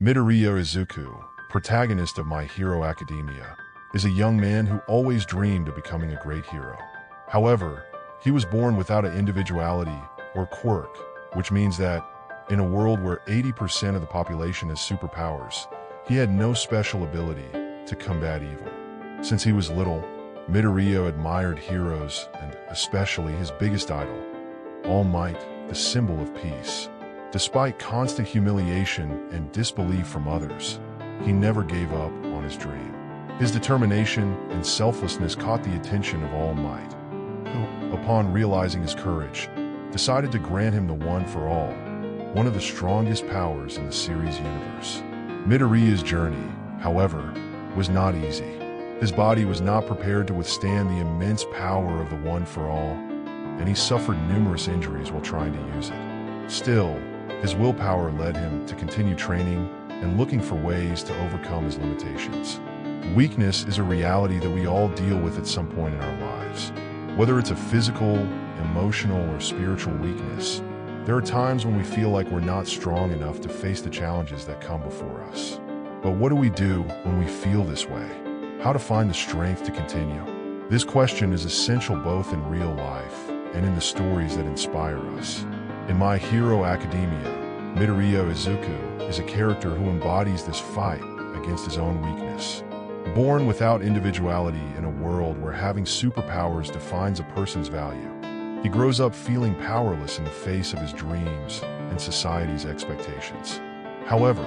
Midoriya Izuku, protagonist of My Hero Academia, is a young man who always dreamed of becoming a great hero. However, he was born without an individuality, or quirk, which means that, in a world where 80% of the population has superpowers, he had no special ability to combat evil. Since he was little, Midoriya admired heroes and especially his biggest idol, All Might, the symbol of peace. Despite constant humiliation and disbelief from others, he never gave up on his dream. His determination and selflessness caught the attention of All Might, who, upon realizing his courage, decided to grant him the One for All, one of the strongest powers in the series universe. Midoriya's journey, however, was not easy. His body was not prepared to withstand the immense power of the One for All, and he suffered numerous injuries while trying to use it. Still, his willpower led him to continue training and looking for ways to overcome his limitations. Weakness is a reality that we all deal with at some point in our lives. Whether it's a physical, emotional, or spiritual weakness, there are times when we feel like we're not strong enough to face the challenges that come before us. But what do we do when we feel this way? How to find the strength to continue? This question is essential both in real life and in the stories that inspire us. In My Hero Academia, Midoriya Izuku is a character who embodies this fight against his own weakness. Born without individuality in a world where having superpowers defines a person's value, he grows up feeling powerless in the face of his dreams and society's expectations. However,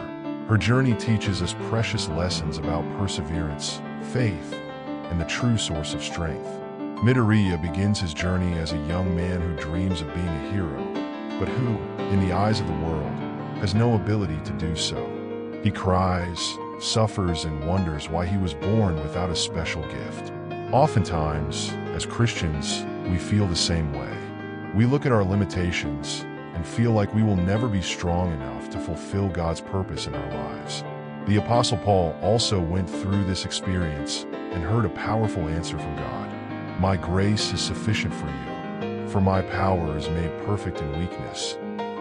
her journey teaches us precious lessons about perseverance, faith, and the true source of strength. Midoriya begins his journey as a young man who dreams of being a hero, but who, in the eyes of the world, has no ability to do so. He cries, suffers, and wonders why he was born without a special gift. Oftentimes, as Christians, we feel the same way. We look at our limitations and feel like we will never be strong enough to fulfill God's purpose in our lives. The Apostle Paul also went through this experience and heard a powerful answer from God. My grace is sufficient for you, for my power is made perfect in weakness.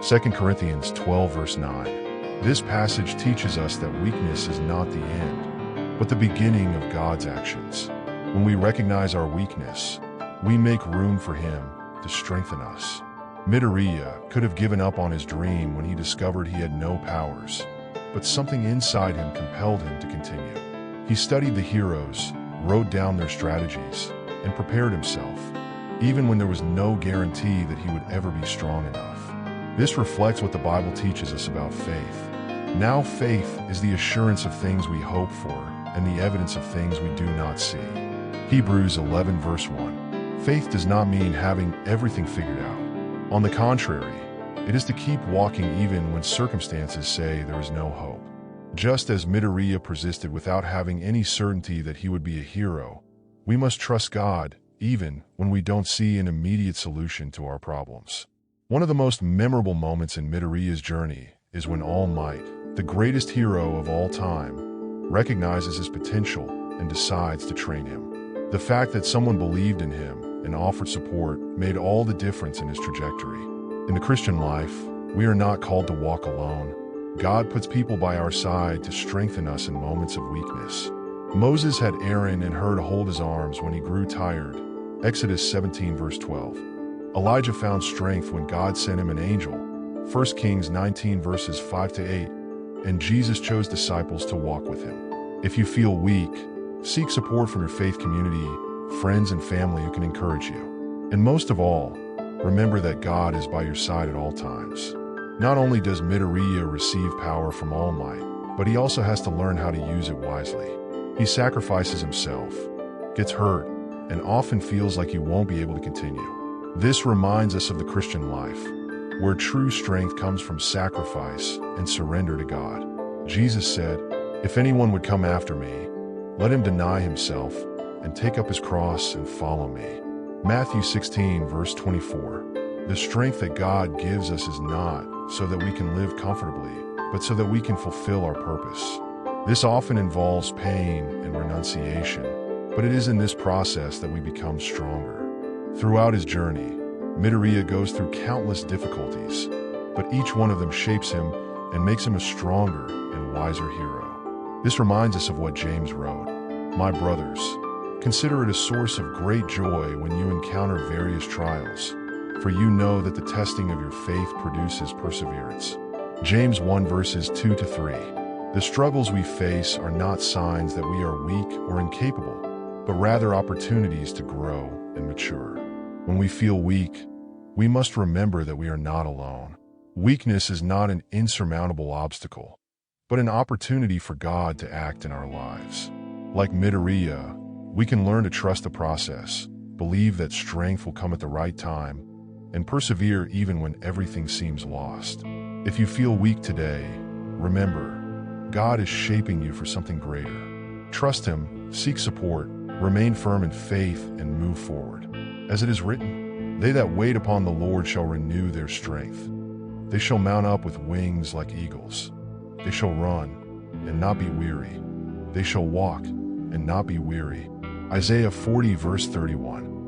2 Corinthians 12 verse 9. This passage teaches us that weakness is not the end, but the beginning of God's actions. When we recognize our weakness, we make room for Him to strengthen us. Midoriya could have given up on his dream when he discovered he had no powers, but something inside him compelled him to continue. He studied the heroes, wrote down their strategies, and prepared himself, even when there was no guarantee that he would ever be strong enough. This reflects what the Bible teaches us about faith. Now faith is the assurance of things we hope for and the evidence of things we do not see. Hebrews 11 verse 1. Faith does not mean having everything figured out. On the contrary, it is to keep walking even when circumstances say there is no hope. Just as Midoriya persisted without having any certainty that he would be a hero, we must trust God even when we don't see an immediate solution to our problems. One of the most memorable moments in Midoriya's journey is when All Might, the greatest hero of all time, recognizes his potential and decides to train him. The fact that someone believed in him and offered support made all the difference in his trajectory. In the Christian life, we are not called to walk alone. God puts people by our side to strengthen us in moments of weakness. Moses had Aaron and Hur to hold his arms when he grew tired. Exodus 17 verse 12. Elijah found strength when God sent him an angel. 1 Kings 19 verses 5 to 8. And Jesus chose disciples to walk with him. If you feel weak, seek support from your faith community, friends and family who can encourage you. And most of all, remember that God is by your side at all times. Not only does Midoriya receive power from All Might, but he also has to learn how to use it wisely. He sacrifices himself, gets hurt, and often feels like he won't be able to continue. This reminds us of the Christian life, where true strength comes from sacrifice and surrender to God. Jesus said, "If anyone would come after me, let him deny himself and take up his cross and follow me." Matthew 16 verse 24. The strength that God gives us is not so that we can live comfortably, but so that we can fulfill our purpose. This often involves pain and renunciation, but it is in this process that we become stronger. Throughout his journey, Midoriya goes through countless difficulties, but each one of them shapes him and makes him a stronger and wiser hero. This reminds us of what James wrote. My brothers, consider it a source of great joy when you encounter various trials, for you know that the testing of your faith produces perseverance. James 1 verses 2 to 3. The struggles we face are not signs that we are weak or incapable, but rather opportunities to grow and mature. When we feel weak, we must remember that we are not alone. Weakness is not an insurmountable obstacle, but an opportunity for God to act in our lives. Like Midoriya, we can learn to trust the process, believe that strength will come at the right time, and persevere even when everything seems lost. If you feel weak today, remember, God is shaping you for something greater. Trust Him, seek support, remain firm in faith, and move forward. As it is written, they that wait upon the Lord shall renew their strength. They shall mount up with wings like eagles. They shall run and not be weary. They shall walk and not be weary. Isaiah 40 verse 31.